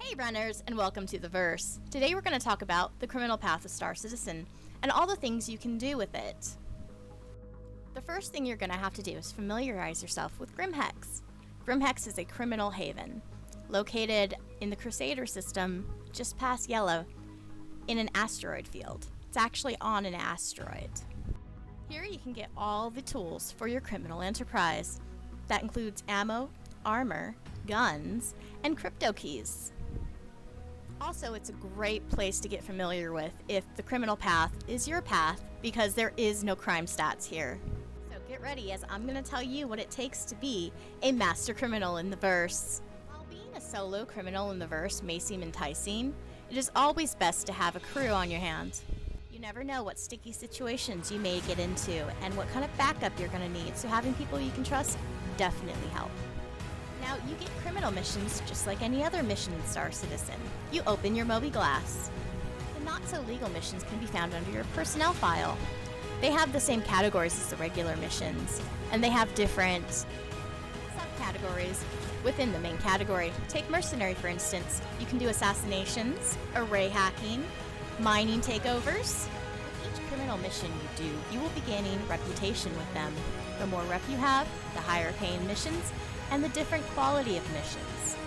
Hey runners, and welcome to The Verse. Today we're going to talk about the criminal path of Star Citizen, and all the things you can do with it. The first thing you're going to have to do is familiarize yourself with Grimhex. Grimhex is a criminal haven, located in the Crusader system, just past Yellow, in an asteroid field. It's actually on an asteroid. Here you can get all the tools for your criminal enterprise. That includes ammo, armor, guns, and crypto keys. Also, it's a great place to get familiar with if the criminal path is your path, because there is no crime stats here. So get ready, as I'm going to tell you what it takes to be a master criminal in the verse. While being a solo criminal in the verse may seem enticing, it is always best to have a crew on your hand. You never know what sticky situations you may get into and what kind of backup you're going to need, so having people you can trust definitely help. Now, you get criminal missions just like any other mission in Star Citizen. You open your Moby-Glass. The not-so-legal missions can be found under your personnel file. They have the same categories as the regular missions, and they have different subcategories within the main category. Take Mercenary, for instance. You can do assassinations, array hacking, mining takeovers. With each criminal mission you do, you will be gaining reputation with them. The more rep you have, the higher paying missions, and the different quality of missions.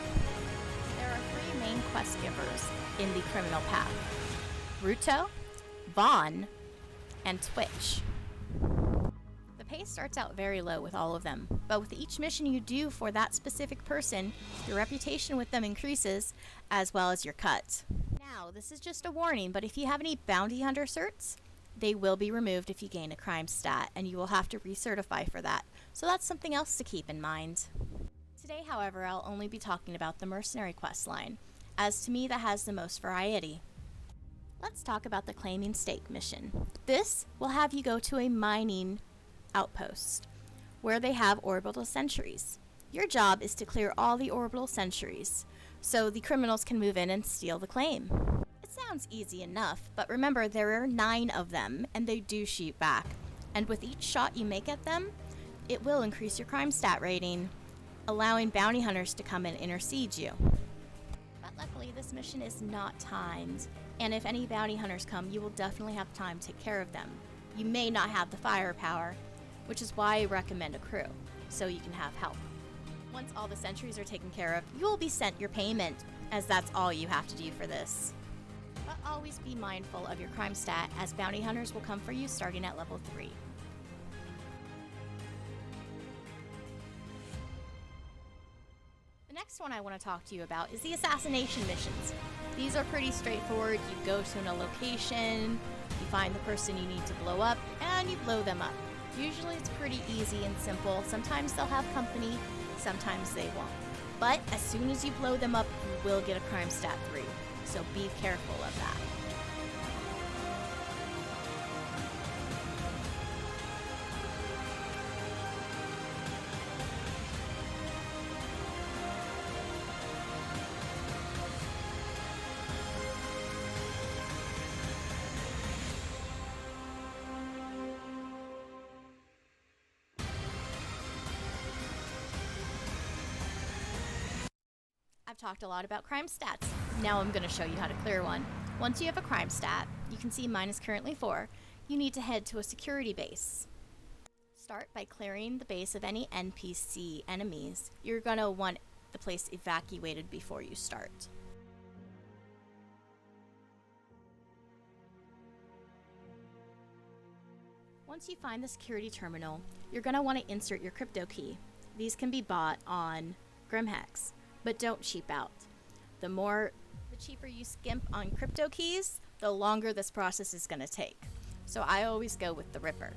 There are three main quest givers in the criminal path: Ruto, Vaughn, and Twitch. The pay starts out very low with all of them, but with each mission you do for that specific person, your reputation with them increases, as well as your cut. Now, this is just a warning, but if you have any bounty hunter certs, they will be removed if you gain a crime stat, and you will have to recertify for that. So that's something else to keep in mind. Today, however, I'll only be talking about the Mercenary quest line, as to me that has the most variety. Let's talk about the Claiming Stake mission. This will have you go to a mining outpost, where they have orbital sentries. Your job is to clear all the orbital sentries, so the criminals can move in and steal the claim. It sounds easy enough, but remember there are 9 of them, and they do shoot back. And with each shot you make at them, it will increase your crime stat rating, allowing bounty hunters to come and intercede you. But luckily, this mission is not timed, and if any bounty hunters come, you will definitely have time to take care of them. You may not have the firepower, which is why I recommend a crew, so you can have help. Once all the sentries are taken care of, you will be sent your payment, as that's all you have to do for this. But always be mindful of your crime stat, as bounty hunters will come for you starting at level 3. The next one I want to talk to you about is the assassination missions. These are pretty straightforward. You go to a location, you find the person you need to blow up, and you blow them up. Usually it's pretty easy and simple. Sometimes they'll have company, sometimes they won't. But as soon as you blow them up, you will get a crime stat 3. So be careful of that. I've talked a lot about crime stats. Now I'm going to show you how to clear one. Once you have a crime stat, you can see mine is currently 4, you need to head to a security base. Start by clearing the base of any NPC enemies. You're going to want the place evacuated before you start. Once you find the security terminal, you're going to want to insert your crypto key. These can be bought on Grimhex, but don't cheap out. The cheaper you skimp on crypto keys, the longer this process is going to take. So I always go with the Ripper.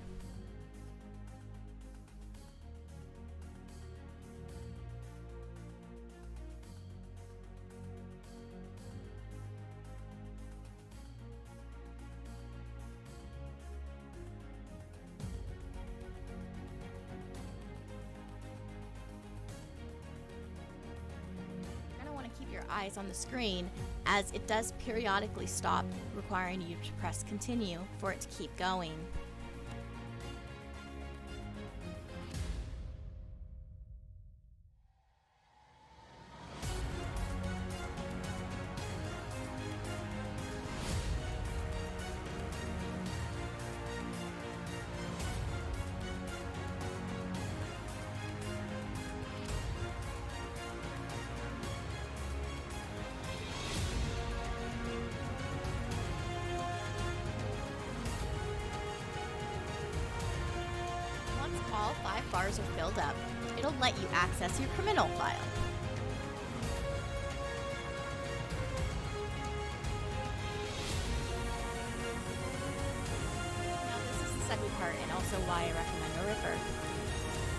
Keep your eyes on the screen, as it does periodically stop, requiring you to press continue for it to keep going. all 5 bars are filled up, it'll let you access your criminal file. Now this is the second part and also why I recommend a Ripper.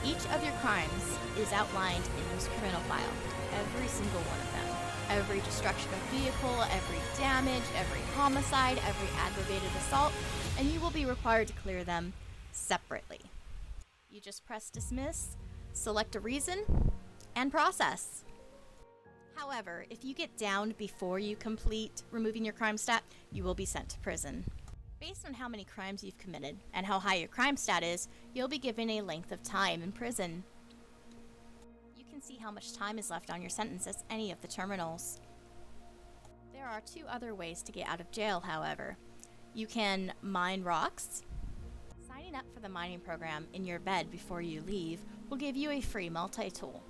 Each of your crimes is outlined in this criminal file, every single one of them. Every destruction of vehicle, every damage, every homicide, every aggravated assault, and you will be required to clear them separately. You just press dismiss, select a reason, and process. However, if you get downed before you complete removing your crime stat, you will be sent to prison. Based on how many crimes you've committed and how high your crime stat is, you'll be given a length of time in prison. You can see how much time is left on your sentence at any of the terminals. There are 2 other ways to get out of jail, however. You can mine rocks. Signing up for the mining program in your bed before you leave will give you a free multi-tool.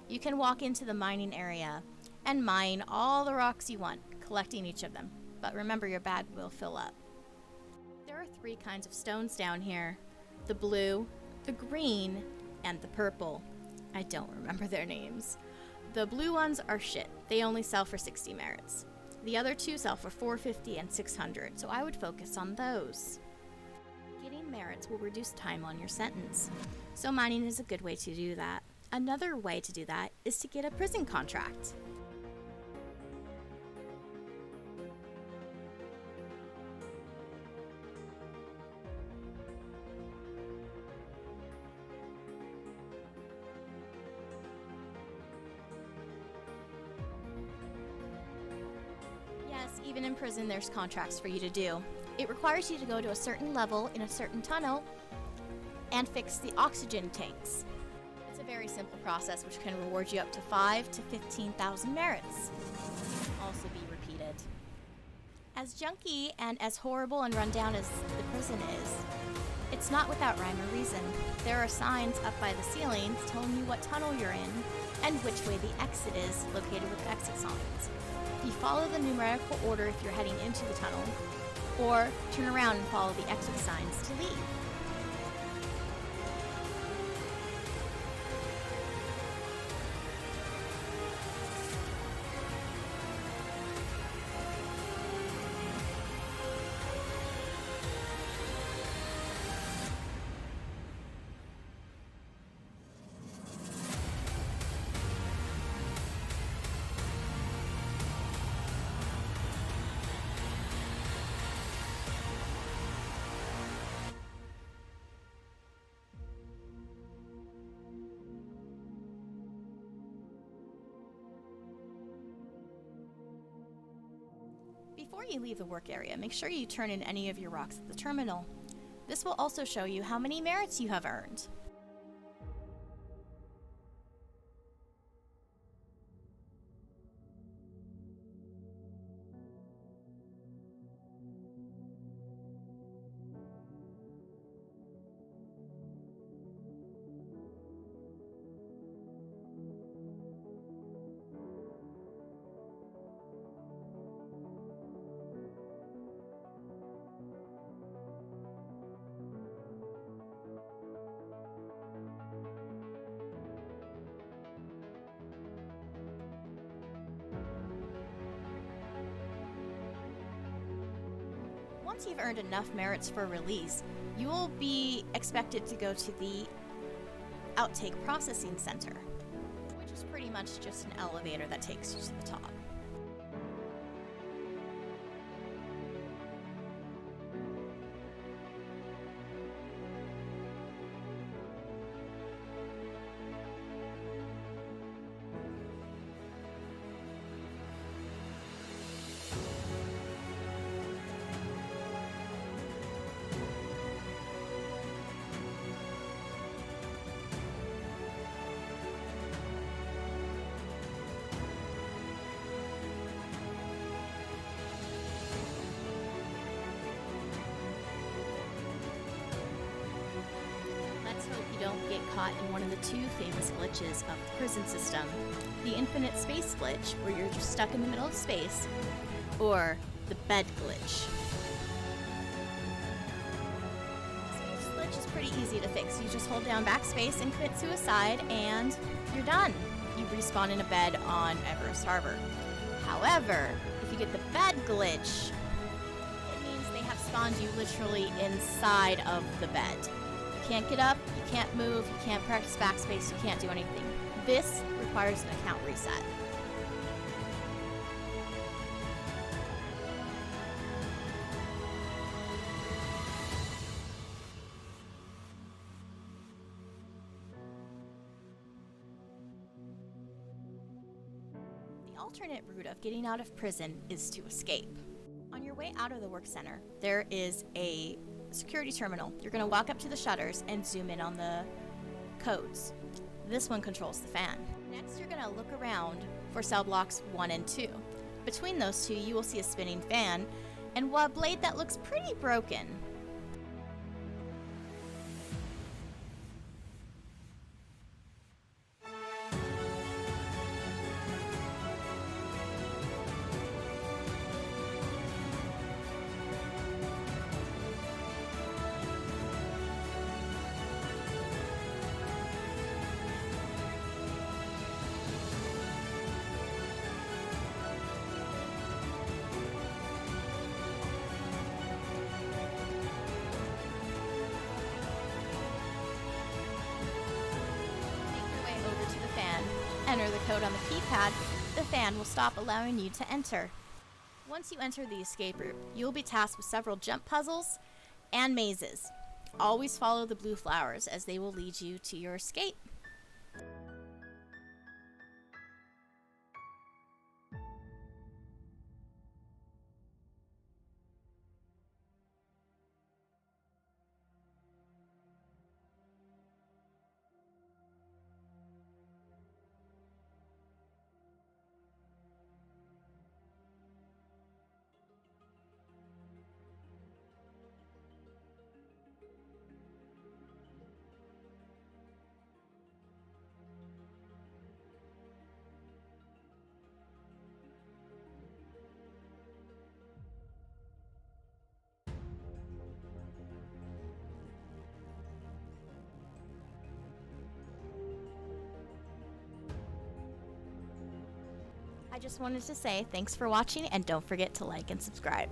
You can walk into the mining area and mine all the rocks you want, collecting each of them, but remember your bag will fill up. There are 3 kinds of stones down here: the blue, the green, and the purple. I don't remember their names. The blue ones are shit. They only sell for 60 merits. The other 2 sell for 450 and 600, so I would focus on those. Getting merits will reduce time on your sentence, so mining is a good way to do that. Another way to do that is to get a prison contract. Yes, even in prison there's contracts for you to do. It requires you to go to a certain level in a certain tunnel and fix the oxygen tanks. It's a very simple process which can reward you up to 5 to 15,000 merits. Also be repeated. As junky and as horrible and run down as the prison is, it's not without rhyme or reason. There are signs up by the ceilings telling you what tunnel you're in and which way the exit is, located with exit signs. You follow the numerical order if you're heading into the tunnel, or turn around and follow the exit signs to leave. Before you leave the work area, make sure you turn in any of your rocks at the terminal. This will also show you how many merits you have earned. Once you've earned enough merits for release, you will be expected to go to the Outtake Processing Center, which is pretty much just an elevator that takes you to the top. Don't get caught in one of the 2 famous glitches of the prison system: the infinite space glitch, where you're just stuck in the middle of space, or the bed glitch. The space glitch is pretty easy to fix. You just hold down backspace and commit suicide, and you're done. You respawn in a bed on Everest Harbor. However, if you get the bed glitch, it means they have spawned you literally inside of the bed. You can't get up, you can't move, you can't practice backspace, you can't do anything. This requires an account reset. The alternate route of getting out of prison is to escape. On your way out of the work center, there is a security terminal. You're going to walk up to the shutters and zoom in on the codes. This one controls the fan. Next, you're going to look around for cell blocks 1 and 2. Between those two, you will see a spinning fan and a blade that looks pretty broken. Enter the code on the keypad, the fan will stop allowing you to enter. Once you enter the escape route, you will be tasked with several jump puzzles and mazes. Always follow the blue flowers as they will lead you to your escape. I just wanted to say thanks for watching, and don't forget to like and subscribe.